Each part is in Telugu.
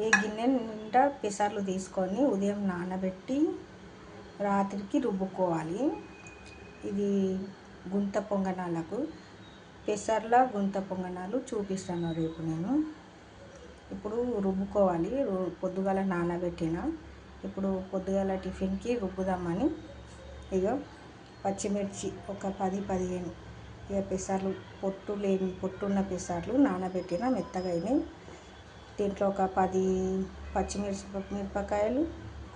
ఏ గిన్నె నిండా పెసర్లు తీసుకొని ఉదయం నానబెట్టి రాత్రికి రుబ్బుకోవాలి. ఇది గుంత పొంగనాలకు పెసర్ల గుంత పొంగనాలు చూపిస్తాను రేపు నేను. ఇప్పుడు రుబ్బుకోవాలి. పొద్దుగాల నానబెట్టిన, ఇప్పుడు పొద్దుగాల టిఫిన్కి రుబ్బుదామని ఇగో పచ్చిమిర్చి ఒక 10-15 ఇక పెసర్లు పొట్టున్న పెసర్లు నానబెట్టిన మెత్తగా అయినాయి. దీంట్లో ఒక 10 పచ్చిమిరపకాయలు,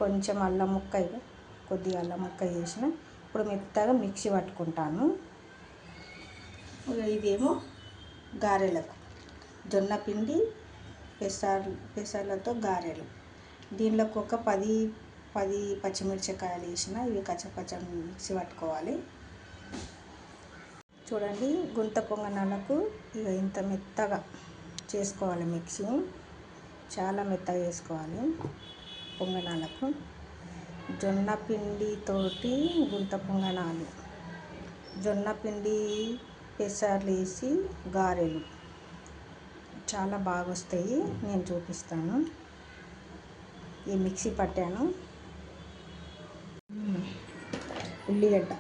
కొంచెం అల్లం ముక్క, కొద్దిగా అల్లం ముక్క వేసిన. ఇప్పుడు మెత్తగా మిక్సీ పట్టుకుంటాను. ఇదేమో గారెలకు జొన్న పిండి పెసర్లతో గారెలు. దీనిలోకి ఒక 10 పచ్చిమిరపకాయలు వేసిన. ఇవి కచ్చపచ్చ మిక్సీ పట్టుకోవాలి. చూడండి, గుంత పొంగనాలకు ఇక ఇంత మెత్తగా చేసుకోవాలి మిక్సీ. చాలా మెత్తగా చేసుకోవాలి పొంగనాలకు. జొన్న పిండితోటి గుంత పొంగనాలు, జొన్న పిండి పెసర్లు వేసి గారెలు చాలా బాగా వస్తాయి. నేను చూపిస్తాను. ఈ మిక్సీ పట్టాను. ఉల్లిగడ్డ,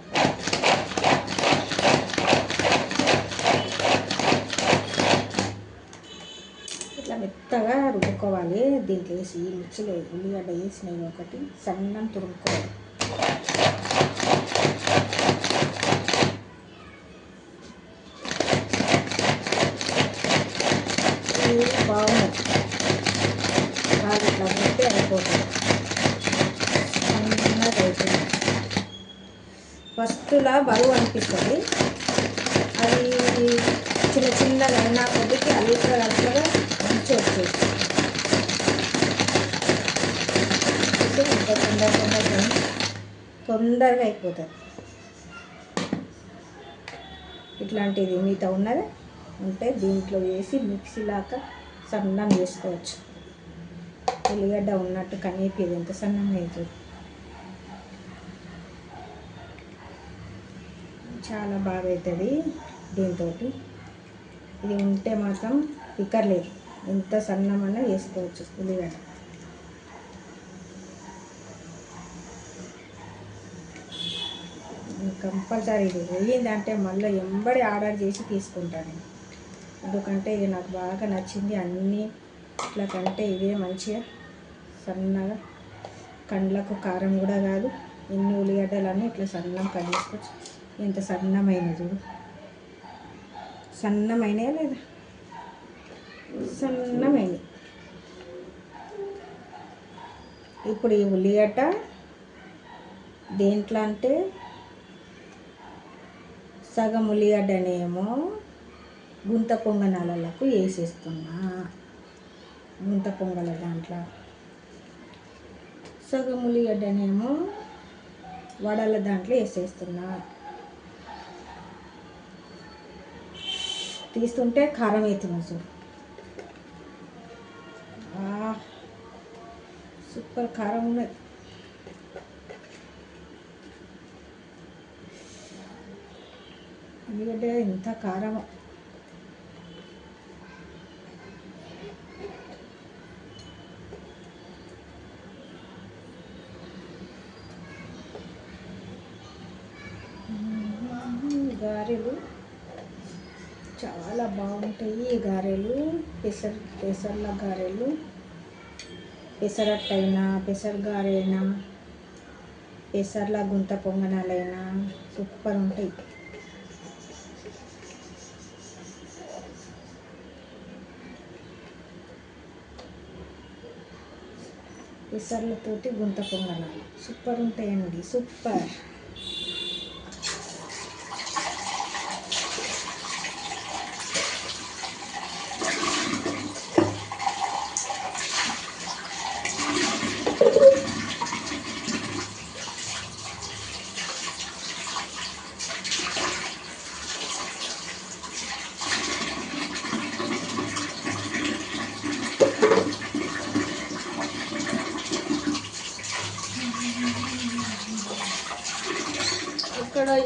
ఇట్లా మెత్తగా రుబ్బుకోవాలి. దీంట్లో వేసి మిక్సీలో ఉల్లిగడ్డ వేసి నేను ఒకటి సన్నం తురుముకోవాలి. బాగుంది. బాగా ఇట్లా ఉంటే అయిపోతుంది. సన్నగా అయిపోతుంది. ఫస్ట్లా బరువు అనిపిస్తుంది. అది చిన్నగా అయినా కొద్దికి అల్లుగా మంచి వచ్చేది. తొందరగా అయిపోతుంది. ఇట్లాంటిది మిగతా ఉన్నది ఉంటే దీంట్లో వేసి మిక్సీలాగా సన్నం చేసుకోవచ్చు. ఉల్లిగడ్డ ఉన్నట్టు కనిపించేది ఎంత సన్నంగా అవుతుంది. చాలా బాగా అవుతుంది దీంతో. ఇది ఉంటే మాత్రం పిక్కర్లేదు. ఎంత సన్నమన్నా వేసుకోవచ్చు ఉల్లిగడ్డ. కంపల్సరీ ఇది వేయిందంటే మళ్ళీ ఎంబడి ఆర్డర్ చేసి తీసుకుంటాను. ఎందుకంటే ఇది నాకు బాగా నచ్చింది. అన్నీ ఇట్లా కంటే ఇదే మంచిగా సన్నగా, కండ్లకు కారం కూడా కాదు. ఎన్ని ఉల్లిగడ్డలన్నీ ఇట్లా సన్నం కట్ చేసుకోవచ్చు. ఎంత సన్నమైన చూడు, సన్నమైనయా లేదా? సన్నమైనవి. ఇప్పుడు ఈ ఉల్లిగడ్డ దేంట్లో అంటే సగం ఉల్లిగడ్డనేమో గుంత పొంగనాలకు వేసేస్తున్నా. గుంత పొంగల దాంట్లో సగం ఉల్లిగడ్డనేమో వడల దాంట్లో వేసేస్తున్నా. తీస్తుంటే కారం అవుతుంది చూడు. సూపర్ కారం ఉన్నది. ఉల్లిగడ్డ ఎంత కారం. గారెలు చాలా బాగుంటాయి. ఈ గారెలు పెసర్ల గారెలు, పెసరట్టైనా, పెసర గారైనా, పెసర్ల గుంత పొంగనాలైనా సూపర్ ఉంటాయి. పెసర్లతోటి గుంత పొంగనాలు సూపర్ ఉంటాయండి. సూపర్.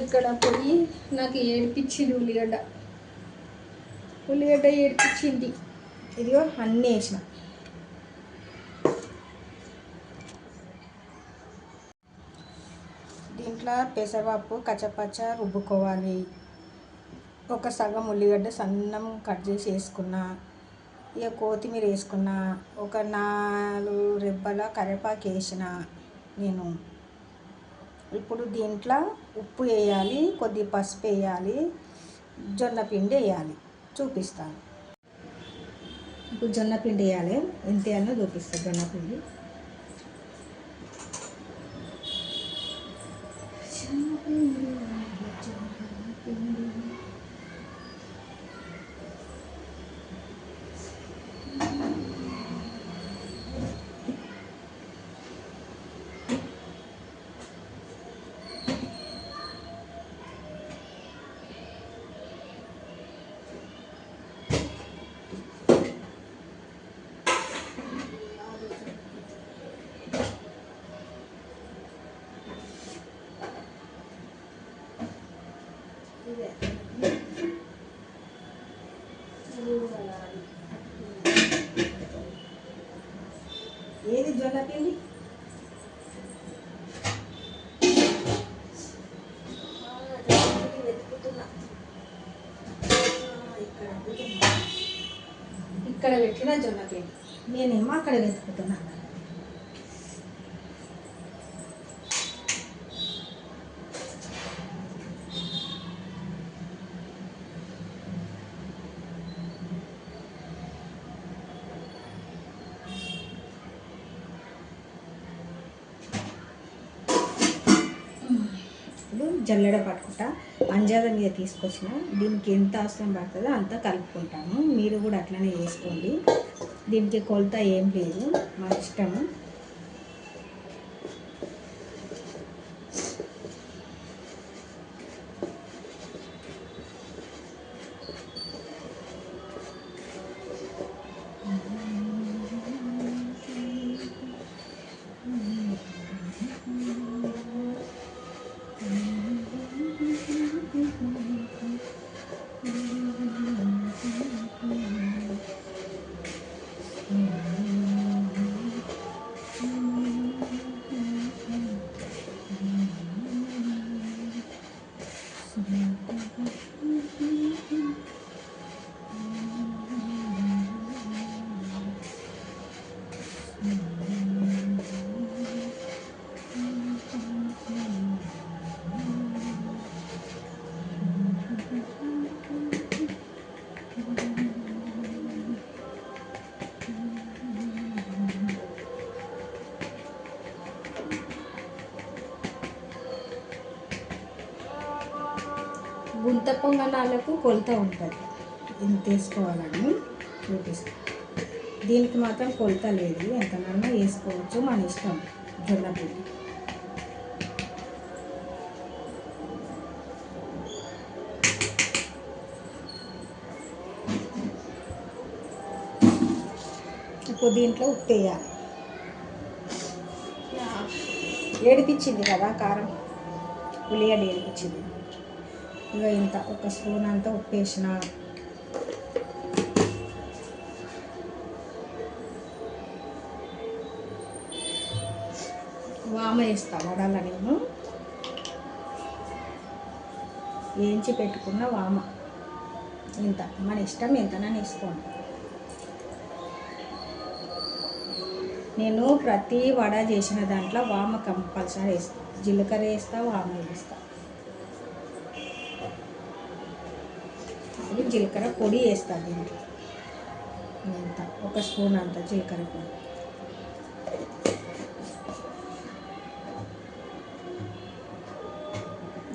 ఇక్కడ పోయి నాకు ఏడిపించింది ఉల్లిగడ్డ ఏడిపించింది. ఇదిగో అన్నీ వేసిన. ఇట్లా పెసరపప్పు కచ్చపచ్చ రుబ్బుకోవాలి. ఒక సగం ఉల్లిగడ్డ సన్నం కట్ చేసి వేసుకున్నా, ఇక కొత్తిమీర వేసుకున్నా, ఒక 4 రెబ్బల కరివేపాకు వేసిన నేను. ఇప్పుడు దీంట్లో ఉప్పు వేయాలి, కొద్ది పసుపు వేయాలి, జొన్న పిండి వేయాలి. చూపిస్తాను. ఇప్పుడు జొన్న పిండి వేయాలి, ఎంత వేయాలో చూపిస్తాను. జొన్న పిండి ఏది జొన్న పిండి వెతుకుతున్నా. ఇక్కడ పెట్టిన జొన్న పిండి నేనేమో అక్కడ వెతుకుతున్నాను. జల్లెడ పట్టుకుంటా, అంజాద మీద తీసుకొచ్చిన. దీనికి ఎంత అవసరం పడుతుందో అంత కలుపుకుంటాము. మీరు కూడా అట్లనే చేసుకోండి. దీనికి కొలత ఏం లేదు, మా ఇష్టము. గుంత పొంగనాలకు కొలత ఉంటుంది, ఇంత వేసుకోవాలని చూపిస్తాను. దీనికి మాత్రం కొలత లేదు, ఎంతనన్నా వేసుకోవచ్చు, మన ఇష్టం. జొన్న పిండి ఇప్పుడు దీంట్లో ఉప్పు వేయాలి. ఏడిపించింది కదా కారం, ఉల్లిగడ్డ ఏడిపించింది. ఇక ఇంత ఒక స్పూన్ అంతా ఉప్పు వేసిన, వామ వేస్తా. వడాల నేను వేయించి పెట్టుకున్న వామ ఇంత, మన ఇష్టం ఎంతనని వేసుకోండి. నేను ప్రతి వడ చేసిన దాంట్లో వామ కంపల్సరీ వేస్తాను. జీలకర్ర వేస్తా, వామ వేస్తా. ఇది జీలకర్ర పొడి వేస్తాను దీంట్లో, ఇంత ఒక స్పూన్ అంత జీలకర్ర పొడి.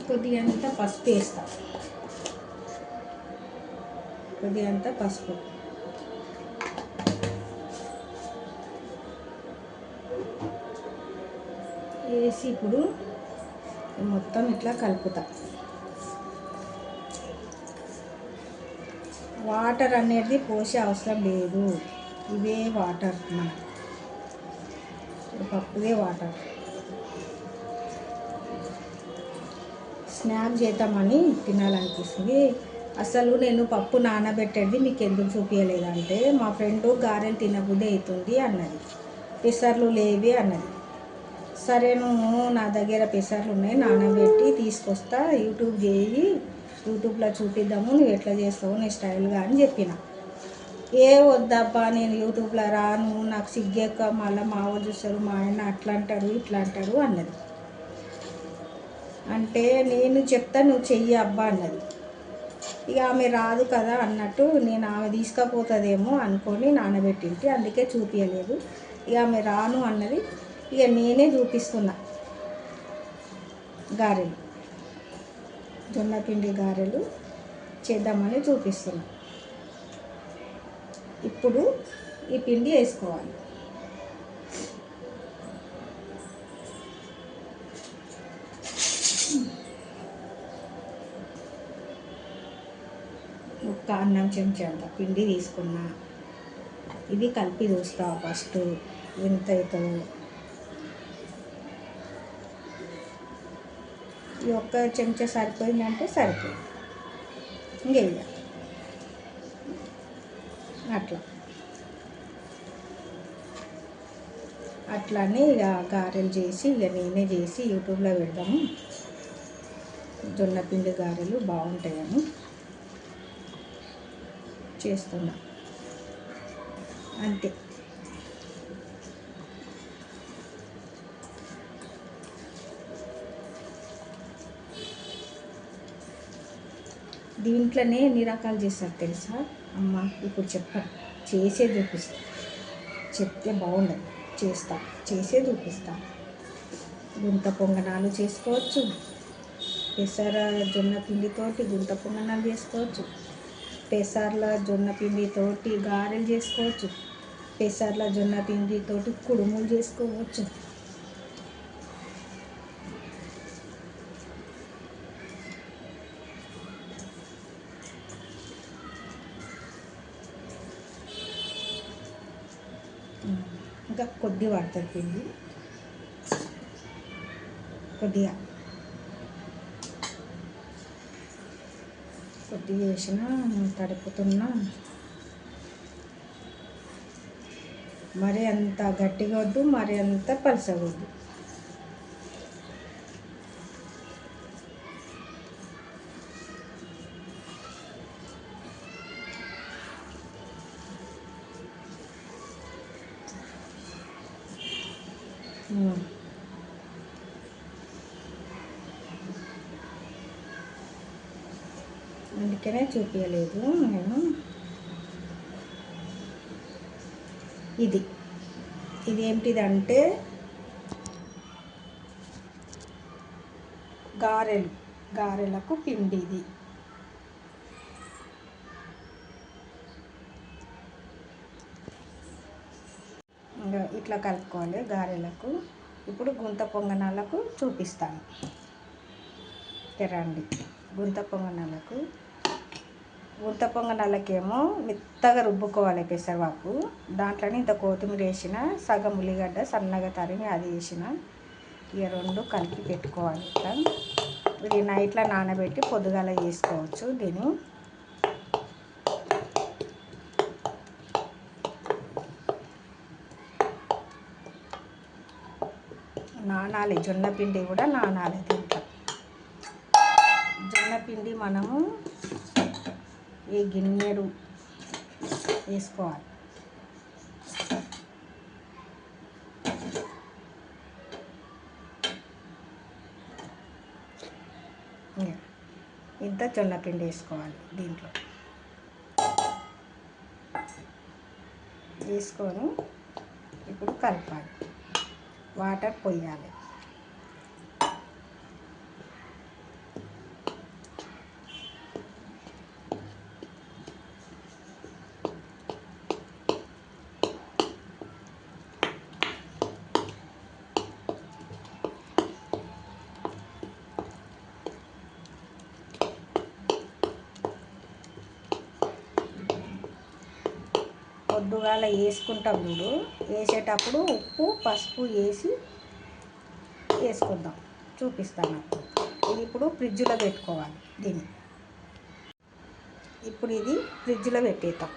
కొద్దిగంత పసుపు వేస్తా, కొద్దిగంత పసుపు వేసి ఇప్పుడు మొత్తం ఇట్లా కలుపుతా. వాటర్ అనేది పోసే అవసరం లేదు, ఇవే వాటర్, మన పప్పుదే వాటర్. స్నాక్ చేద్దామని తినాలనిపిస్తుంది. అసలు నేను పప్పు నానబెట్టేది మీకు ఎందుకు చూపించలేదంటే, మా ఫ్రెండు గారెలు తినబుద్ధి అవుతుంది అన్నది, పెసర్లు లేవి అన్నది. సరే నువ్వు నా దగ్గర పెసర్లు ఉన్నాయి నానబెట్టి తీసుకొస్తా, యూట్యూబ్లో చూపిద్దాము, నువ్వు ఎట్లా చేస్తావు నీ స్టైల్గా అని చెప్పిన. ఏ వద్దబ్బా నేను యూట్యూబ్లో రాను, నాకు సిగ్గెక్క, మళ్ళీ మా వాళ్ళు చూస్తారు, మా ఆయన అట్లా అంటారు ఇట్లా అంటారు అన్నది. అంటే నేను చెప్తా నువ్వు చెయ్యి అబ్బా అన్నది. ఇక ఆమె రాదు కదా అన్నట్టు నేను ఆమె తీసుకపోతుందేమో అనుకొని నానబెట్టింటి, అందుకే చూపించలేదు. ఇక ఆమె రాను అన్నది, ఇక నేనే చూపిస్తున్నా. గారెలు, జొన్నపిండి గారెలు చేద్దామని చూపిస్తున్నా. ఇప్పుడు ఈ పిండి వేసుకోవాలి. ఒక అన్నం చెంచా అంత పిండి తీసుకున్నా. ఇది కలిపి చూస్తా ఫస్ట్ ఎంత అవుతుందో. ఈ ఒక్క చెంచా సరిపోయిందంటే సరిపోయింది, ఇంకేయాలి అట్లానే ఇక గారెలు చేసి ఇక నేనే చేసి యూట్యూబ్లో పెడదాము, జొన్నపిండి గారెలు బాగుంటాయని చేస్తున్నా అంతే. దీంట్లోనే ఎన్ని రకాలు చేస్తారు తెలుసా అమ్మ? ఇప్పుడు చెప్పాను, చేసే చూపిస్తా. చెప్తే బాగుండదు, చేసే చూపిస్తా. గుంత పొంగనాలు చేసుకోవచ్చు, పెసర జొన్న పిండితోటి గుంత పొంగనాలు చేసుకోవచ్చు, పెసర్ల జొన్న పిండితోటి గారెలు చేసుకోవచ్చు, పెసర్ల జొన్న పిండితోటి కుడుములు చేసుకోవచ్చు. ఇంకా కొద్ది పడుతుంది పిండి, కొద్దిగా వేసిన తడుపుతున్నా. మరి అంత గట్టిగా వద్దు, మరి అంత పలసగొద్దు. అందుకనే చూపించలేదు నేను. ఇది ఏంటిదంటే గారెలకు పిండి. ఇది ఇంకా ఇట్లా కలుపుకోవాలి గారెలకు. ఇప్పుడు గుంత పొంగనాలకు చూపిస్తాను, రండి. గుంత పొంగనాలకేమో మెత్తగా రుబ్బుకోవాలి పెసరపప్పు. దాంట్లోనే ఇంత కొత్తిమీర వేసిన, సగం ఉల్లిగడ్డ సన్నగా తరిగి అది వేసిన. ఇక రెండు కలిపి పెట్టుకోవాలి. ఇట్లా ఇది నైట్లో నానబెట్టి పొద్దుగాల చేసుకోవచ్చు. దీన్ని నానాలి, జొన్నపిండి కూడా నానాలి. దీంట్లో జొన్నపిండి మనము ఈ గిన్నెడు వేసుకోవాలి. ఇంత జొన్నపిండి వేసుకోవాలి. దీంట్లో వేసుకొని ఇప్పుడు కలపాలి, వాటర్ పోయాలి. పొద్దుగాల వేసుకుంటాం చూడు, వేసేటప్పుడు ఉప్పు పసుపు వేసుకుందాం, చూపిస్తాను. ఇది ఇప్పుడు ఫ్రిడ్జ్లో పెట్టుకోవాలి. ఇప్పుడు ఇది ఫ్రిడ్జ్లో పెట్టేద్దాం.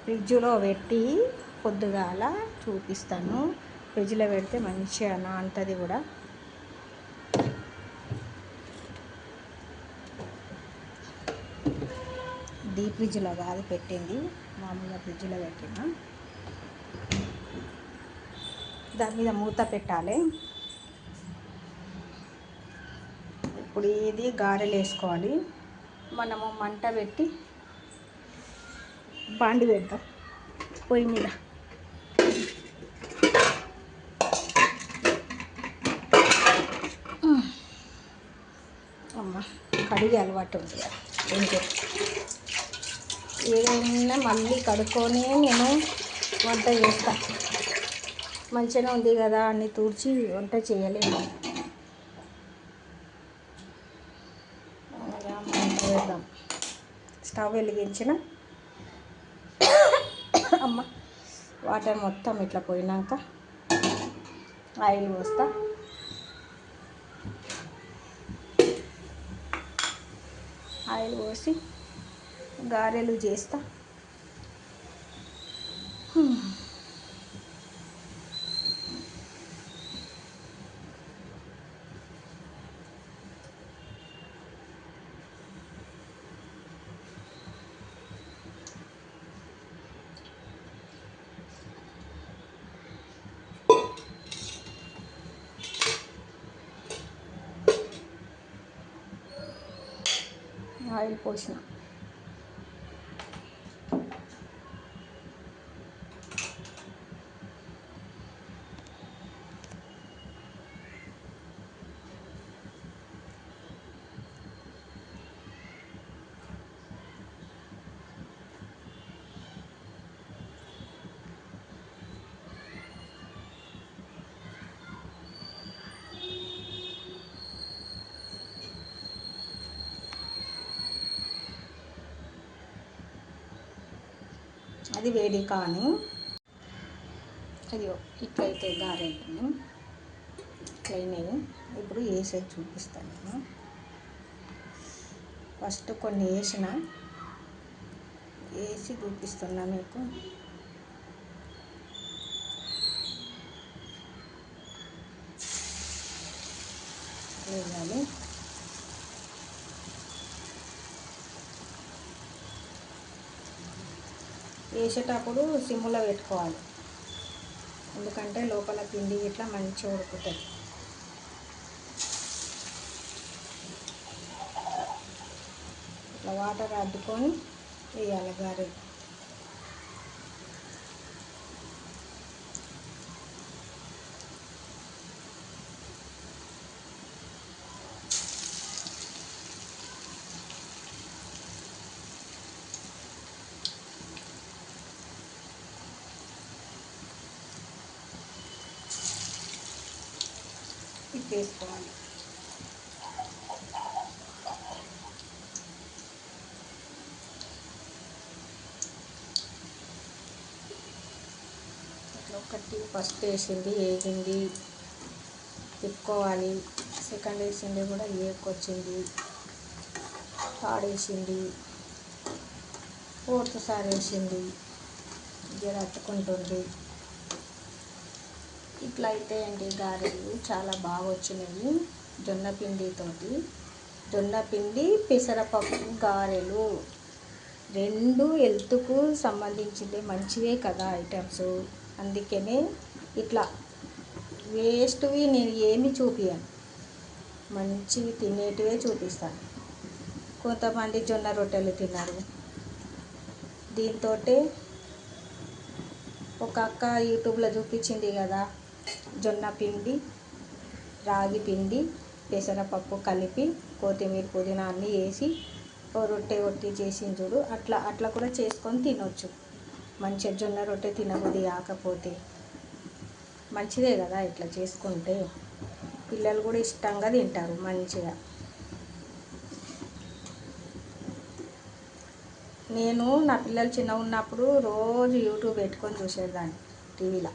ఫ్రిడ్జ్లో పెట్టి పొద్దుగాల చూపిస్తాను. ఫ్రిడ్జ్లో పెడితే మంచిగా నానుతుంది కూడా. డీప్ ఫ్రిడ్జ్లో కాదు పెట్టింది, మామూలుగా ఫ్రిడ్జ్లో పెట్టిన. దాని మీద మూత పెట్టాలి. ఇప్పుడు ఇది గారెలు వేసుకోవాలి. మనము మంట పెట్టి బాండి పెడతాం పొయ్యి మీద. అమ్మ కడిగి అలవాటు ఉంది ఏంటి, ఏదైనా మళ్ళీ కడుక్కొని నేను వంట చేస్తాను. మంచిగా ఉంది కదా అని తూడ్చి వంట చేయలేము. వేద్దాం. స్టవ్ వెలిగించిన అమ్మ వాటర్ మొత్తం ఇట్లా పోయినాక ఆయిల్ పోస్తా. ఆయిల్ పోసి గారెలు చేస్తా. ఆయిల్ పోసిన అది వేడి కానీ అది ఇట్లయితే గారెలు ఇట్లయినాయి. ఇప్పుడు వేసేది చూపిస్తాను నేను. ఫస్ట్ కొన్ని వేసి చూపిస్తున్నా మీకు. వేయాలి. వేసేటప్పుడు సిమ్లో పెట్టుకోవాలి, ఎందుకంటే లోపల పిండి ఇట్లా మంచిగా ఉడుకుతుంది. ఇట్లా వాటర్ అడ్డుకొని వేయాలి గారెలు. వేసుకోవాలి. ఇట్లా ఒకటి ఫస్ట్ వేసింది ఏగింది తిప్పుకోవాలి. సెకండ్ వేసింది కూడా ఏకొచ్చింది. థర్డ్ వేసింది. ఫోర్త్ సారి వేసింది, జర అతుకుంటుంది. ఇట్లా అయితే అండి గారెలు చాలా బాగా వచ్చినాయి. జొన్న పిండితోటి, జొన్న పిండి పెసరపప్పు గారెలు రెండు హెల్త్కు సంబంధించింది, మంచివే కదా ఐటమ్స్. అందుకనే ఇట్లా వేస్ట్వి నేను ఏమి చూపించను, మంచివి తినేటివే చూపిస్తాను. కొంతమంది జొన్న రొట్టెలు తిన్నారు. దీంతో ఒక అక్క యూట్యూబ్లో చూపించింది కదా, జొన్న పిండి, రాగి పిండి, పెసరపప్పు కలిపి కొత్తిమీర పుదీనా అన్నీ వేసి రొట్టె ఒట్టి చేసింది చూడు. అట్లా కూడా చేసుకొని తినొచ్చు. మంచిగా జొన్న రొట్టె తినబుద్ధి కాకపోతే మంచిదే కదా ఇట్లా చేసుకుంటే. పిల్లలు కూడా ఇష్టంగా తింటారు మంచిగా. నేను నా పిల్లలు చిన్నగా ఉన్నప్పుడు రోజు యూట్యూబ్ పెట్టుకొని చూసేదాన్ని. టీవీలో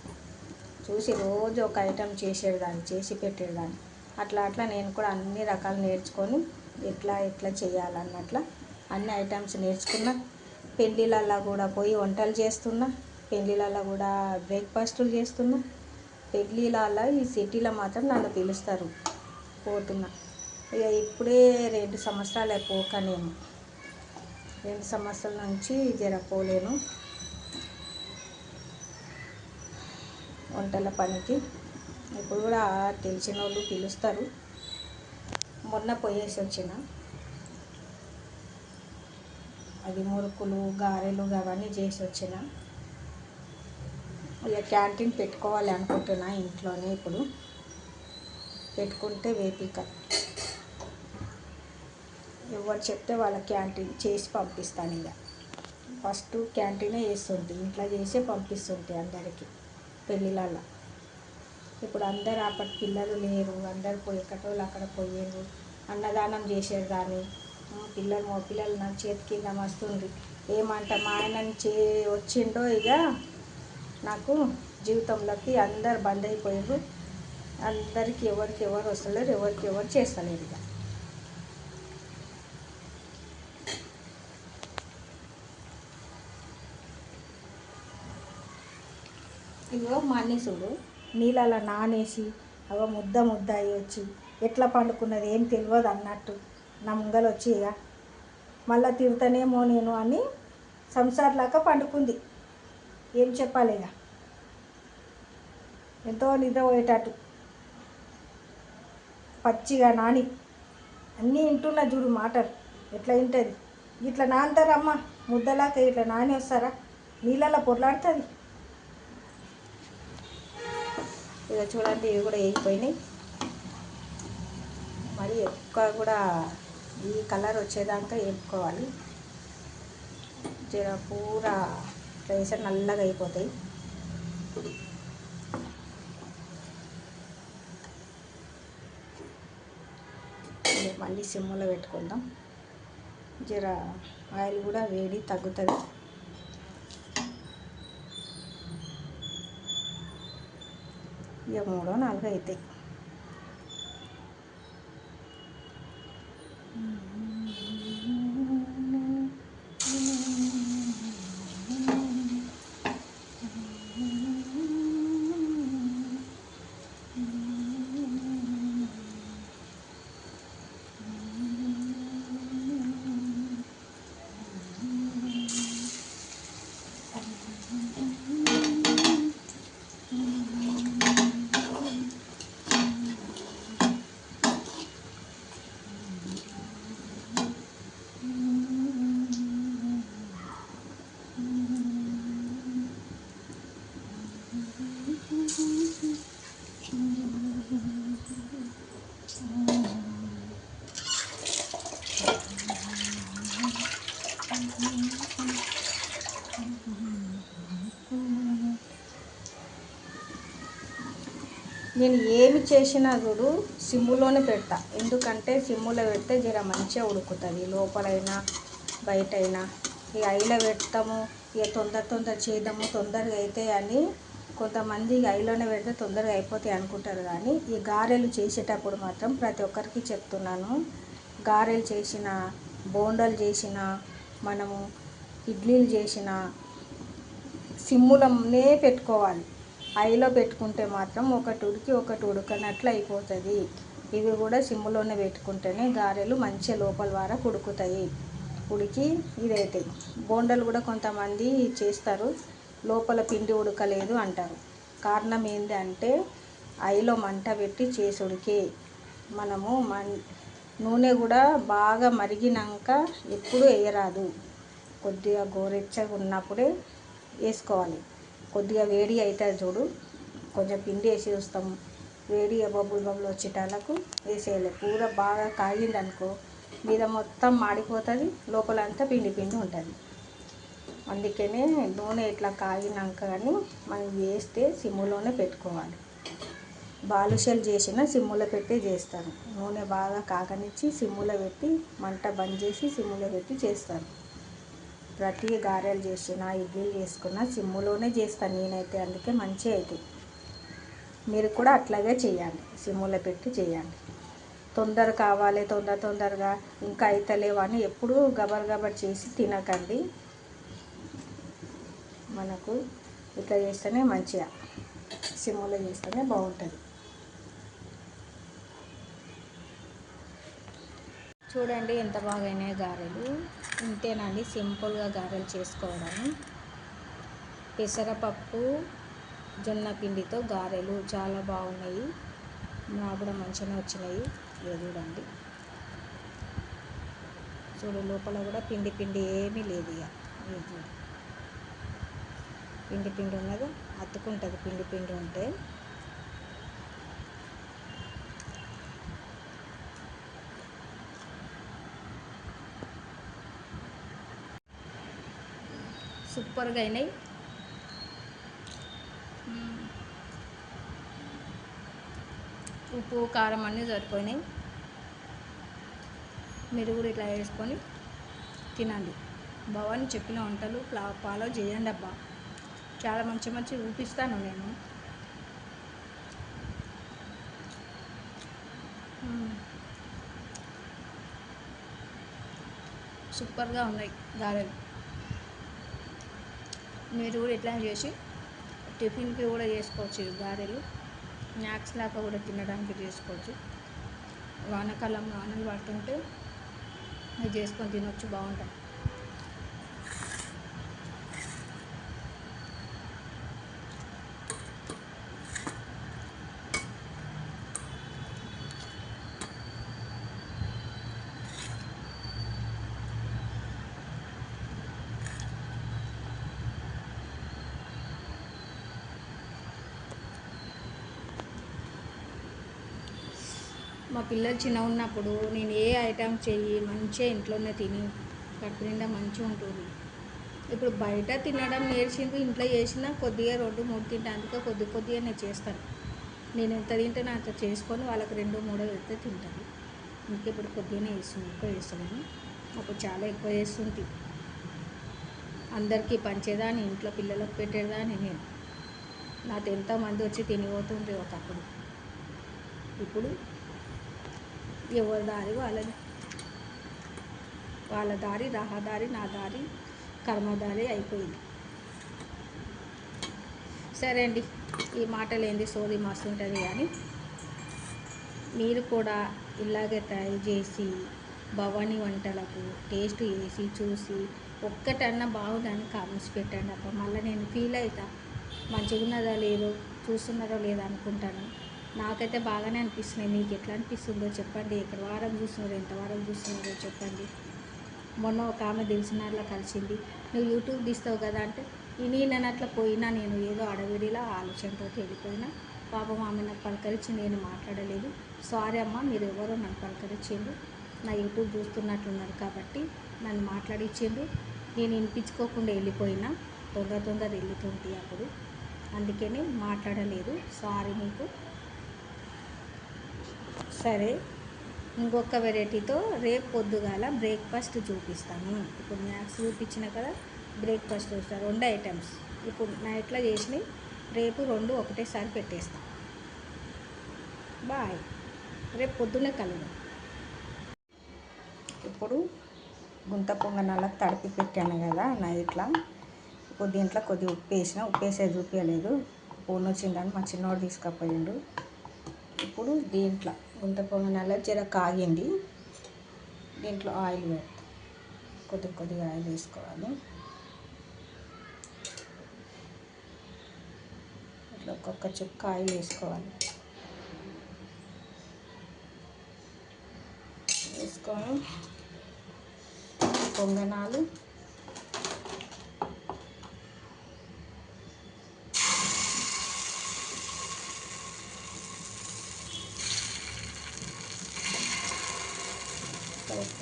చూసి రోజు ఒక ఐటెం చేసేదాన్ని, చేసి పెట్టేదాన్ని. అట్లా నేను కూడా అన్ని రకాలు నేర్చుకొని ఎట్లా చేయాలన్నట్లా అన్ని ఐటమ్స్ నేర్చుకున్నా. పెళ్ళిళ్ళల్లో కూడా పోయి వంటలు చేస్తున్నా, పెళ్ళిళ్ళల్లో కూడా బ్రేక్ఫాస్టులు చేస్తున్నా. పెళ్ళిళ్ళ ఈ సిటీలో మాత్రం నన్ను పిలుస్తారు, పోతున్నా. ఇక ఇప్పుడే 2 సంవత్సరాలు అయిపోక నేను 2 సంవత్సరాల నుంచి పోలేను వంటల పనికి. ఇప్పుడు కూడా తెలిసిన వాళ్ళు పిలుస్తారు. మొన్న పోయేసి వచ్చిన. అది మురుకులు, గారెలు అవన్నీ చేసి వచ్చిన. ఇక క్యాంటీన్ పెట్టుకోవాలి అనుకుంటున్నా ఇంట్లోనే. ఇప్పుడు పెట్టుకుంటే వేపిక ఎవరు చెప్తే వాళ్ళ క్యాంటీన్ చేసి పంపిస్తాను. ఇక ఫస్ట్ క్యాంటీనే చేస్తుంటే, ఇంట్లో చేసే పంపిస్తుంటే అందరికీ పెళ్ళిళ్ళ. ఇప్పుడు అందరు అప్పటి పిల్లలు లేరు, అందరు ఎక్కటోళ్ళు అక్కడ పోయారు. అన్నదానం చేసేది కానీ మగ పిల్లలు నా చేతి కింద మస్తుంది. ఏమంట మా ఆయన వచ్చిండో ఇక నాకు జీవితంలోకి అందరు బంద్ అయిపోయారు. అందరికి ఎవరికి ఎవరు వస్తలేరు, ఎవరికి ఎవరు చేస్తలేరు. ఇగో మా అన్నీసుడు నీళ్ళలో నానేసి అగో ముద్ద అయ్యి వచ్చి ఎట్లా పండుకున్నది ఏం తెలియదు అన్నట్టు నా ముంగలు వచ్చి ఇక మళ్ళీ తిడతానేమో నేను అని సంసార్లాగా పండుకుంది. ఏం చెప్పాలి ఇక, ఎంతో నిద్ర పోయేటట్టు పచ్చిగా నాని అన్నీ వింటున్నా చూడు మాటలు. ఎట్లా వింటుంది? ఇట్లా నానతారమ్మ ముద్దలాక ఇట్లా నాని వస్తారా? నీళ్ళల్లో పొరలాడుతుంది. ఇక చూడండి, ఇవి కూడా వేగిపోయినాయి. మరి ఎక్కువ కూడా ఈ కలర్ వచ్చేదాకా వేపుకోవాలి. జర పూరా వేసే నల్లగా అయిపోతాయి. మళ్ళీ సిమ్లో పెట్టుకుందాం. జర ఆయిల్ కూడా వేడి తగ్గుతుంది. ఇక 3 4 అవుతాయి. నేను ఏమి చేసినా చూడు సిమ్ములోనే పెడతా. ఎందుకంటే సిమ్ములో పెడితే జర మంచిగా ఉడుకుతుంది, లోపలైనా బయటైనా. ఇక ఐలో పెడతాము, ఇక తొందర చేద్దాము, తొందరగా అవుతాయి అని కొంతమంది ఐలోనే పెడితే తొందరగా అయిపోతాయి అనుకుంటారు. కానీ ఈ గారెలు చేసేటప్పుడు మాత్రం ప్రతి ఒక్కరికి చెప్తున్నాను, గారెలు చేసిన, బోండాలు చేసిన, మనము ఇడ్లీలు చేసిన సిమ్ములనే పెట్టుకోవాలి. ఐలో పెట్టుకుంటే మాత్రం ఒకటి ఉడికి ఒకటి ఉడకనట్లు అయిపోతుంది. ఇవి కూడా సిమ్ములోనే పెట్టుకుంటేనే గారెలు మంచిగా లోపల వరకు ఉడుకుతాయి, ఉడికి ఇదైతాయి. బోండాలు కూడా కొంతమంది చేస్తారు, లోపల పిండి ఉడకలేదు అంటారు. కారణం ఏంటి అంటే ఐలో మంట పెట్టి చేసుడికే. మనము నూనె కూడా బాగా మరిగినాక ఎప్పుడు వేయరాదు, కొద్దిగా గోరెచ్చగా ఉన్నప్పుడే వేసుకోవాలి. కొద్దిగా వేడి అవుతుంది చూడు, కొంచెం పిండి వేసి చూస్తాము, వేడి బబుల్ వచ్చేటాలకు వేసేయాలి. కూర బాగా కాగింది అనుకో మీద మొత్తం మాడిపోతుంది, లోపలంతా పిండి ఉంటుంది. అందుకనే నూనె ఇట్లా కాగినాక కానీ మనం వేస్తే సిమ్ములోనే పెట్టుకోవాలి. బాలుషలు చేసిన సిమ్ములో పెట్టి చేస్తారు. నూనె బాగా కాగనిచ్చి సిమ్ములో పెట్టి మంట బంద్ చేసి సిమ్ములో పెట్టి చేస్తారు. ప్రతి గారెలు చేసిన, ఇడ్లీలు చేసుకున్న సిమ్ములోనే చేస్తాను నేనైతే. అందుకే మంచిగా అవుతాయి. మీరు కూడా అట్లాగే చేయండి, సిమ్ములో పెట్టి చేయండి. తొందర కావాలి, తొందరగా ఇంకా అవుతలేవని ఎప్పుడూ గబర్ చేసి తినకండి. మనకు ఇట్లా చేస్తేనే మంచిగా సిమ్లో చేస్తేనే బాగుంటుంది. చూడండి ఎంత బాగైనాయి గారెలు. ఇంతేనండి సింపుల్గా గారెలు చేసుకోవడం. పెసరపప్పు జొన్న పిండితో గారెలు చాలా బాగున్నాయి. నాకు కూడా మంచిగానే వచ్చినాయి. ఇక చూడండి, చూడు లోపల కూడా పిండి పిండి ఏమీ లేదు. ఇక చూడు పిండి పిండి ఉన్నది, అతుకుంటుంది పిండి పిండి ఉంటే. సూపర్గా అయినాయి. ఉప్పు కారం అన్నీ సరిపోయినాయి. మీరు కూడా ఇట్లా వేసుకొని తినండి. భవాని చెప్పిన వంటలు ఫాలో చేయండి అబ్బా. చాలా మంచి మంచి చూపిస్తాను నేను. సూపర్గా ఉన్నాయి గారెలు. మీరు కూడా ఇట్లా చేసి టిఫిన్కి కూడా చేసుకోవచ్చు. గారెలు స్నాక్స్ లాగా కూడా తినడానికి చేసుకోవచ్చు. వానాకాలం వానలు పడుతుంటే ఇది చేసుకొని తినొచ్చు, బాగుంటాయి. మా పిల్లలు చిన్న ఉన్నప్పుడు నేను ఏ ఐటమ్ చెయ్యి మంచిగా ఇంట్లోనే తిని కడుపు నిండా మంచిగా ఉంటుంది. ఇప్పుడు బయట తినడం నేర్చింది. ఇంట్లో చేసినా కొద్దిగా 2-3 తింటే, అందుకే కొద్దిగా నేను చేస్తాను. నేను ఎంత తింటానో అంత చేసుకొని వాళ్ళకి 2-3 వేస్తే తింటాను. అందుకే ఇప్పుడు కొద్దిగానే వేస్తుంది, ఎక్కువ వేస్తలేను. అప్పుడు చాలా ఎక్కువ వేస్తుంది. అందరికీ పంచేదాన్ని, ఇంట్లో పిల్లలకు పెట్టేదాన్ని నేను. నాతో ఎంతమంది వచ్చి తినిపోతుండ్రి ఒకప్పుడు. ఇప్పుడు ఎవరి దారి వాళ్ళది. వాళ్ళ దారి రహదారి, నా దారి కర్మదారి అయిపోయింది. సరే అండి, ఈ మాటలు ఏంది సోది మస్తు ఉంటుంది. కానీ మీరు కూడా ఇలాగే ట్రై చేసి భవానీ వంటలకు టేస్ట్ చేసి చూసి ఒక్కటన్నా బాగుందని కామెంట్స్ పెట్టండి అబ్బా. మళ్ళీ నేను ఫీల్ అవుతా, మంచిగా ఉన్నదో లేదో, చూస్తున్నారో లేదో అనుకుంటాను. నాకైతే బాగానే అనిపిస్తున్నాయి. మీకు ఎట్లా అనిపిస్తుందో చెప్పండి. ఎక్కడ వారం చూస్తున్నారో, ఎంత వారం చూస్తున్నారో చెప్పండి. మొన్న ఒక ఆమె తెలిసినట్లా కలిసింది. నువ్వు యూట్యూబ్ తీస్తావు కదా అంటే, నేను అట్లా పోయినా, నేను ఏదో అడవిడిలా ఆలోచనతో వెళ్ళిపోయినా. పాపం ఆమె నాకు పలకరించి నేను మాట్లాడలేదు. సారీ అమ్మ, మీరు ఎవరో నన్ను పలకరించిండు, నా యూట్యూబ్ చూస్తున్నట్లున్నారు కాబట్టి నన్ను మాట్లాడించిండు. నేను వినిపించుకోకుండా వెళ్ళిపోయినా, తొందర వెళ్తుంటే అప్పుడు, అందుకని మాట్లాడలేదు. సారీ మీకు. సరే, ఇంకొక వెరైటీతో రేపు పొద్దుగాల బ్రేక్ఫాస్ట్ చూపిస్తాను. ఇప్పుడు మ్యాక్స్ చూపించిన కదా, బ్రేక్ఫాస్ట్ చూస్తాను. 2 ఐటమ్స్ ఇప్పుడు నైట్లో చేసినవి రేపు 2 ఒకటేసారి పెట్టేస్తాను. బాయ్, రేపు పొద్దున్నే కలుద్దాం. ఇప్పుడు గుంత పొంగనాలకు తడిపి పెట్టాను కదా నైట్లా. ఇప్పుడు దీంట్లో కొద్దిగా ఉప్పు వేసిన, ఉప్పు వేసేది చూపించలేదు. ఫోన్ వచ్చిందని మా చిన్నోడు తీసుకుపోయిండు. ఇప్పుడు దీంట్లో గుంత పొంగనాల జర కాగింది. దీంట్లో ఆయిల్ పెడతా, కొద్దిగా ఆయిల్ వేసుకోవాలి. ఇట్లా ఒక్కొక్క చుక్క ఆయిల్ వేసుకోవాలి. వేసుకొని పొంగనాలు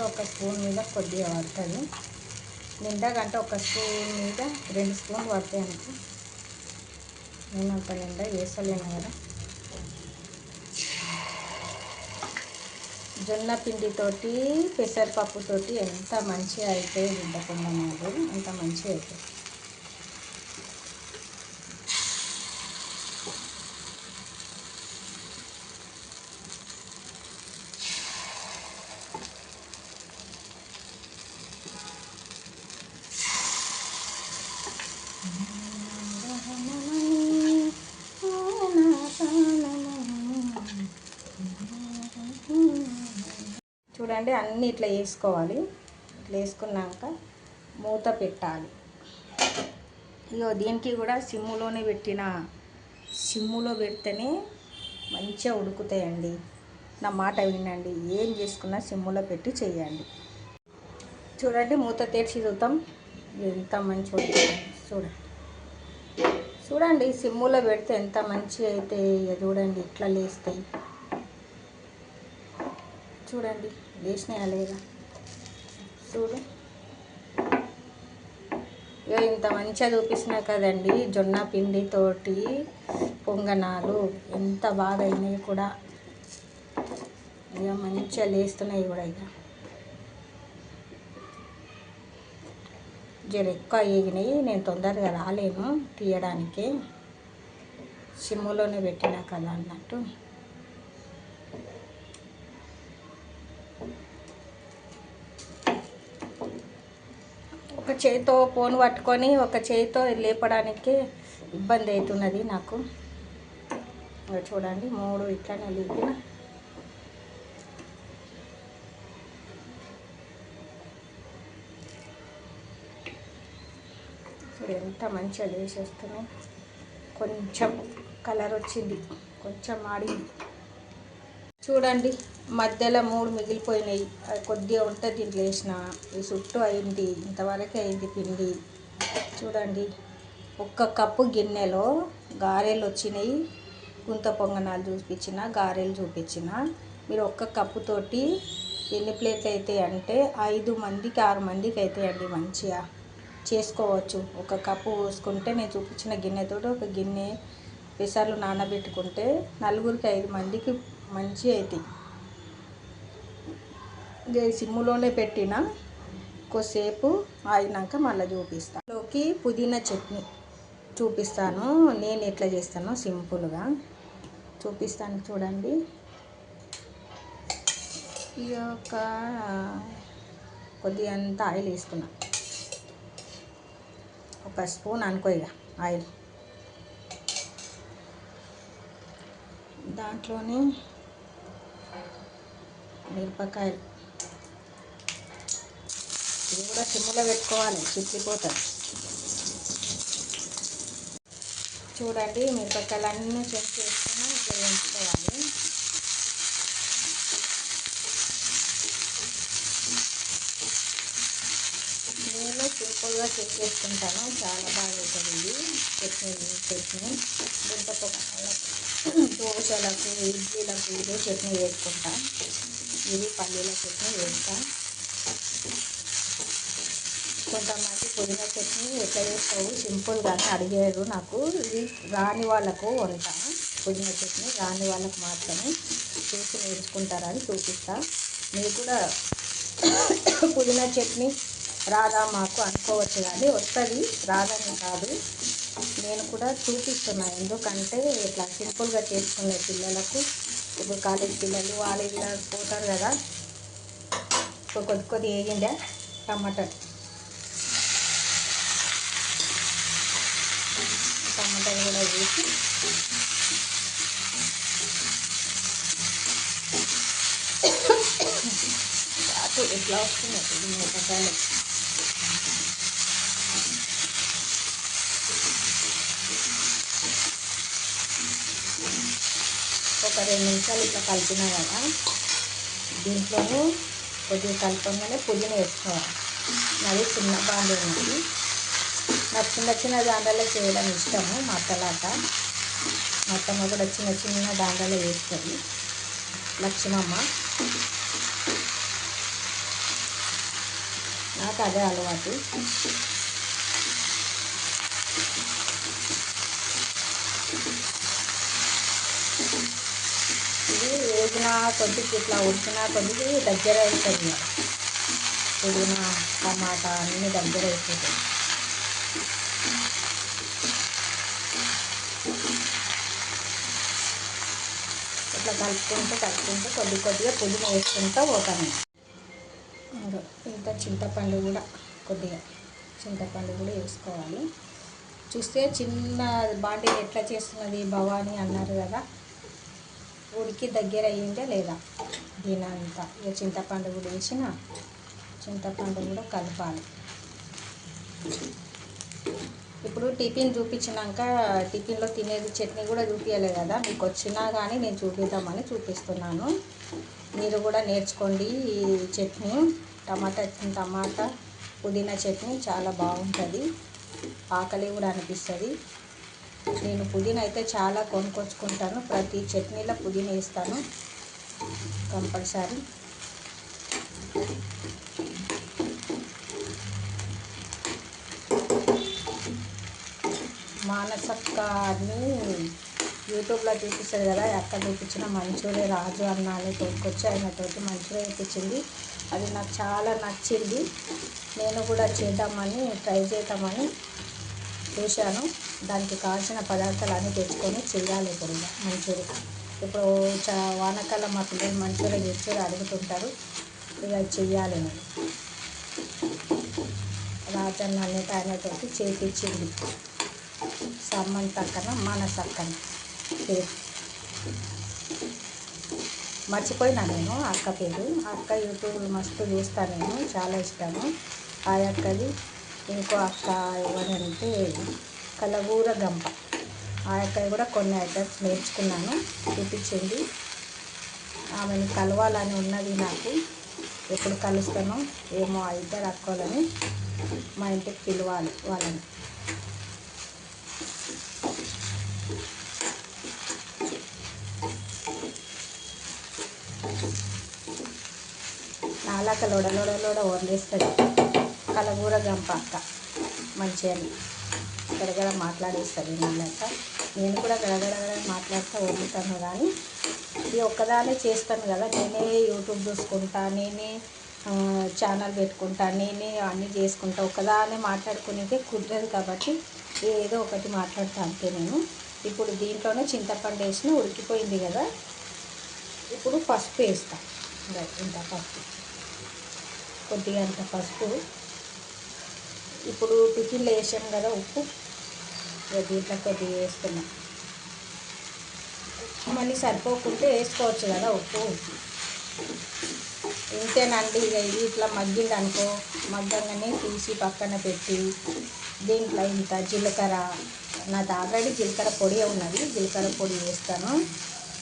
ఒక స్పూన్ మీద కొద్దిగా పడుతుంది. నిండాకంటే ఒక స్పూన్ మీద 2 స్పూన్లు పడతాయి అనుకో. నేను అంత నిండా వేసలేను కదా. జొన్న పిండితోటి పెసరపప్పుతోటి ఎంత మంచిగా అయితే ఉండకుండా నాకు అంత మంచిగా అవుతుంది. చూడండి అన్నీ ఇట్లా వేసుకోవాలి. ఇట్లా వేసుకున్నాక మూత పెట్టాలి. ఇగో దీనికి కూడా సిమ్ములో పెడితేనే మంచిగా ఉడుకుతాయండి. నా మాట వినండి, ఏం చేసుకున్నా సిమ్ములో పెట్టి చేయండి. చూడండి మూత తెరిచి చూద్దాం ఎంత మంచిగా ఉడుకుతుంది. చూడండి సిమ్ములో పెడితే ఎంత మంచిగా అయితే చూడండి ఇట్లా లేస్తాయి. చూడండి లేచినాయా లేదా చూడు. ఇక ఇంత మంచిగా చూపిస్తున్నాయి కదండి. జొన్న పిండితోటి పొంగనాలు ఎంత బాగా అయినాయి కూడా. ఇక మంచిగా లేస్తున్నాయి కూడా. ఇక జర ఎక్కువ వేగినాయి, నేను తొందరగా రాలేను తీయడానికి, సిమ్ములోనే పెట్టినా కదా అన్నట్టు. ఒక చేతితో ఫోన్ పట్టుకొని ఒక చేతితో లేపడానికి ఇబ్బంది అవుతున్నది నాకు. చూడండి 3 ఇట్లానే లేపిన. ఎంత మంచిగా లేచేస్తున్నాయి. కొంచెం కలర్ వచ్చింది, కొంచెం మాడింది. చూడండి మధ్యలో 3 మిగిలిపోయినాయి. అది కొద్దిగా ఉంటే దీంట్లో వేసిన ఈ చుట్టూ అయింది, ఇంతవరకు అయింది పిండి. చూడండి 1 కప్పు గిన్నెలో గారెలు వచ్చినాయి. గుంత పొంగనాలు చూపించిన, గారెలు చూపించిన. మీరు 1 కప్పుతోటి ఎన్ని ప్లేట్లు అవుతాయి అంటే 5 మందికి 6 మందికి అవుతాయండి. మంచిగా చేసుకోవచ్చు. 1 కప్పు పోసుకుంటే నేను చూపించిన గిన్నెతోటి 1 గిన్నె పెసర్లు నానబెట్టుకుంటే 4కి 5 మందికి మంచిగా అవుతాయి. సిమ్ములోనే పెట్టిన, కొద్దిసేపు ఆగినాక మళ్ళీ చూపిస్తాను. లోకి పుదీనా చట్నీ చూపిస్తాను, నేను ఎట్లా చేస్తానో సింపుల్గా చూపిస్తాను. చూడండి ఈ యొక్క కొద్దిగా అంత ఆయిల్ వేసుకున్నా, 1 స్పూన్ అనుకో ఇక ఆయిల్. దాంట్లోనే మిరపకాయలు, ఇది కూడా సిమ్ములో పెట్టుకోవాలి, చిట్లిపోతుంది. చూడండి మిరపకాయలు అన్నీ చెక్ చేసుకున్నా ఇట్లా వేయించుకోవాలి. నేను సింపుల్గా చెక్ చేసుకుంటాను, చాలా బాగా అవుతుంది ఇది చట్నీ. దోశలకు ఇడ్లీలకు ఇదే చట్నీ వేసుకుంటా. ఇది పల్లీల చట్నీ వేస్తా. కొంతమంది పుదీనా చట్నీ ఎట్లా చేస్తావు సింపుల్గానే అడిగారు నాకు. ఇది రాని వాళ్ళకు వంట, పుదీనా చట్నీ రాని వాళ్ళకు మాత్రమే చూసి నేర్చుకుంటారని చూపిస్తా. మీరు కూడా పుదీనా చట్నీ రాదా మాకు అనుకోవచ్చు, కానీ వస్తుంది, రాదని కాదు. నేను కూడా చూపిస్తున్నాను ఎందుకంటే ఇట్లా సింపుల్గా చేసుకునే పిల్లలకు. ఇప్పుడు కాలేజ్ పిల్లలు వాళ్ళు ఇలా పోతారు కదా. కొద్ది వేగిందా టమాటాలు కూడా వేసి ఎట్లా వస్తున్నాయి మిరపకాయలు. ఒక 2 నిమిషాలు ఇట్లా కలిపినా కదా, దీంట్లోనే కొద్దిగా కలపంగానే పుదీనా వేసుకోవాలి. మరి చిన్న బాండి ఉంది, నాకు చిన్న దాంట్లో చేయడం ఇష్టము. మా అత్తలాట, మా అత్తమ్మ కూడా చిన్న దాంట్లో వేస్తుంది, లక్ష్మమ్మ. నాకు అదే అలవాటు. ఇది వేగిన కొద్దికి ఇట్లా ఉడికిన కొద్దికి దగ్గర అవుతుంది. పుదీనా టమాటా అన్నీ దగ్గర అయిపోతాయి. ఇట్లా కలుపుకుంటూ కొద్దిగా పుదీనా వేసుకుంటూ పోతాను. ఇంత చింతపండు కూడా వేసుకోవాలి. చూస్తే చిన్న బాండీ ఎట్లా చేస్తున్నది భవానీ అన్నారు కదా, ఉడికి దగ్గర అయ్యిందా లేదా దీని అంతా. ఇక చింతపండు కూడా వేసిన, చింతపండు కూడా కలపాలి. ఇప్పుడు టిఫిన్ చూపించినాక టిఫిన్లో తినేది చట్నీ కూడా చూపించలే కదా, మీకు వచ్చినా కానీ నేను చూపిద్దామని చూపిస్తున్నాను. మీరు కూడా నేర్చుకోండి. ఈ చట్నీ టమాటా పుదీనా చట్నీ చాలా బాగుంటుంది, ఆకలి కూడా అనిపిస్తుంది. నేను పుదీనా అయితే చాలా కొనుక్కొచ్చుకుంటాను, ప్రతి చట్నీలో పుదీనా వేస్తాను కంపల్సరీ. మానసక్క అని యూట్యూబ్లో చూపిస్తుంది కదా, ఎక్కడ చూపించిన మంచూరియా రాజు అన్నాను తోడుకొచ్చి ఆయనతోటి మంచూరియా చూపించింది. అది నాకు చాలా నచ్చింది. నేను కూడా చేద్దామని ట్రై చేద్దామని చూశాను. దానికి కావాల్సిన పదార్థాలు అన్నీ తెచ్చుకొని చేయాలి. ఇప్పుడు మంచూరియా ఇప్పుడు వానాకాలం మా పిల్లలు మంచూరియా అడుగుతుంటారు, ఇక చెయ్యాలి. నేను రాజన్న అనేట ఆయనతోటి చేయించింది, సమంతక్కన మానసక్కన పేరు మర్చిపోయినా నేను. అక్క పేరు, అక్క యూట్యూబ్లో మస్తు చూస్తాను నేను, చాలా ఇష్టము ఆ అక్కది. ఇంకో అక్క ఎవరంటే కలగూర గంప, ఆ అక్క కూడా కొన్ని ఐటమ్స్ నేర్చుకున్నాను, చూపించింది. ఆమెను కలవాలని ఉన్నది నాకు, ఎప్పుడు కలుస్తానో ఏమో. ఆ ఇద్దరు అక్కలని మా ఇంటికి పిలవాలి వాళ్ళని. నాలాక లోడ వండేస్తుంది కలగూర గంప అక్క, మంచిగా గడగడ మాట్లాడేస్తుంది నాలాక. నేను కూడా గడగడ మాట్లాడుతూ వండుతాను, కానీ ఇది ఒక్కదానే చేస్తాను కదా, నేనే యూట్యూబ్ చూసుకుంటా, నేనే ఛానల్ పెట్టుకుంటా, నేనే అన్నీ చేసుకుంటా. ఒకదానే మాట్లాడుకునేకే కుదరదు కాబట్టి ఏదో ఒకటి మాట్లాడుతా అంతే నేను. ఇప్పుడు దీంట్లోనే చింతపండు వేసిన, ఉడికిపోయింది కదా. ఇప్పుడు పసుపు వేస్తా, ఇంత పసుపు, కొద్దిగా అంత పసుపు. ఇప్పుడు టిఫిన్లో వేసాం కదా ఉప్పు, దీంట్లో కొద్దిగా వేస్తున్నాం. మళ్ళీ సరిపోకుంటే వేసుకోవచ్చు కదా ఉప్పు. ఇంతేనండి. ఇక ఇది ఇట్లా మగ్గింది అనుకో, మగ్గంగానే తీసి పక్కన పెట్టి దీంట్లో ఇంత జీలకర్ర, నాది ఆల్రెడీ జీలకర్ర పొడి ఉన్నది, జీలకర్ర పొడి వేస్తాను.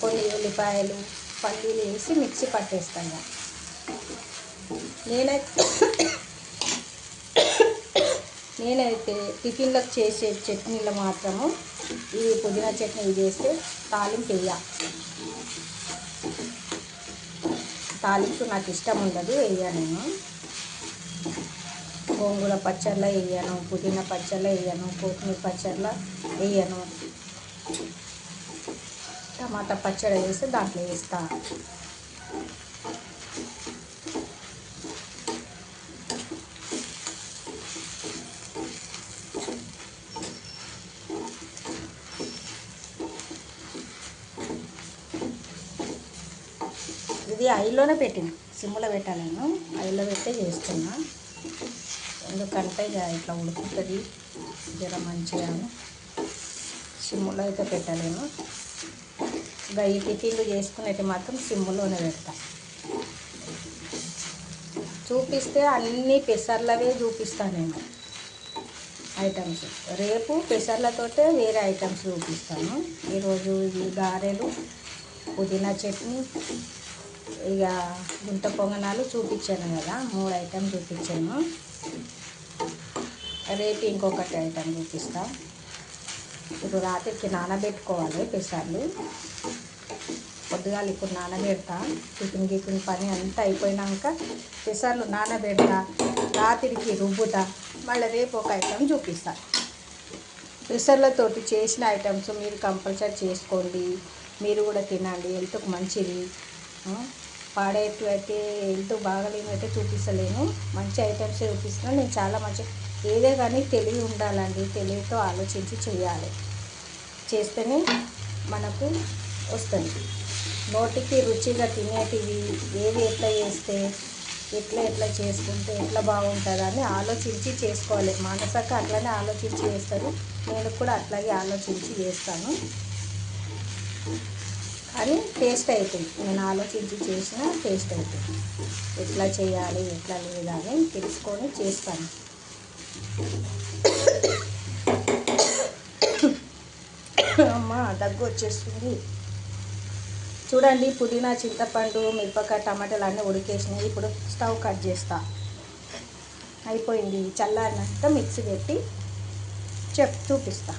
కొన్ని ఉల్లిపాయలు పల్లీలు వేసి మిక్సీ పట్టేస్తాను. నేనైతే టిఫిన్లకు చేసే చట్నీలు మాత్రము ఈ పుదీనా చట్నీ చేస్తే తాలింపు వేయాలి. తాలింపు నాకు ఇష్టం ఉండదు, వేయను నేను. గోంగూర పచ్చళ్ళ వేయను, పుదీనా పచ్చళ్ళ వేయను, కొత్తిమీర పచ్చళ్ళ వేయను. టమాటా పచ్చడి వేస్తే దాంట్లో వేస్తా. ఇది ఐలోనే పెట్టిన, సిమ్లో పెట్టాలను, ఐలో పెట్టే చేస్తున్నా. ఎందుకంటే ఇట్లా ఉడుకుతుంది జర మంచిగా, సిమ్లో అయితే పెట్టలేను. ఇక ఈ టిఫిన్లు చేసుకునేవి మాత్రం సిమ్లోనే పెడతా. చూపిస్తే అన్నీ పెసర్లవే చూపిస్తాను నేను ఐటమ్స్. రేపు పెసర్లతోటే వేరే ఐటమ్స్ చూపిస్తాను. ఈరోజు ఈ గారెలు, పుదీనా చట్నీ, ఇక గుంట పొంగనాలు చూపించాను కదా, 3 ఐటమ్ చూపించాను. రేపు ఇంకొకటి ఐటమ్ చూపిస్తా. ఇప్పుడు రాత్రికి నానబెట్టుకోవాలి పెసర్లు, పొద్దుగాల ఇప్పుడు నానబెడతా. టిఫిన్ పని అంతా అయిపోయినాక పెసర్లు నానబెడతా, రాత్రికి రుబ్బుతా, మళ్ళీ రేపు ఒక ఐటమ్ చూపిస్తా. పెసర్లతోటి చేసిన ఐటమ్స్ మీరు కంపల్సరీ చేసుకోండి, మీరు కూడా తినండి, హెల్త్కి మంచిది. పాడేటివి అయితే, హెల్త్ బాగలేని అయితే చూపిస్తలేను, మంచి ఐటమ్స్ చూపిస్తున్నాను నేను. చాలా మంచి, ఏదే కానీ తెలివి ఉండాలండి, తెలివితో ఆలోచించి చేయాలి, చేస్తేనే మనకు వస్తుంది. నోటికి రుచిగా తినేటివి ఏది ఎట్లా చేస్తే, ఎట్లా చేసుకుంటే ఎట్లా బాగుంటుందని ఆలోచించి చేసుకోవాలి. మానసక్క అట్లనే ఆలోచించి చేస్తారు, నేను కూడా అట్లాగే ఆలోచించి చేస్తాను. కానీ టేస్ట్ అవుతుంది. నేను ఆలోచించి చేసిన టేస్ట్ అవుతుంది. ఎట్లా చేయాలి ఎట్లా లేదా అని తెలుసుకొని చేస్తాను. అమ్మ దగ్గు వచ్చేస్తుంది. చూడండి, పుదీనా, చింతపండు, మిరపకాయ, టమాటాలు అన్నీ ఉడికేసినాయి. ఇప్పుడు స్టవ్ కట్ చేస్తా. అయిపోయింది. చల్లారినాక మిక్సీ పెట్టి చూపిస్తా.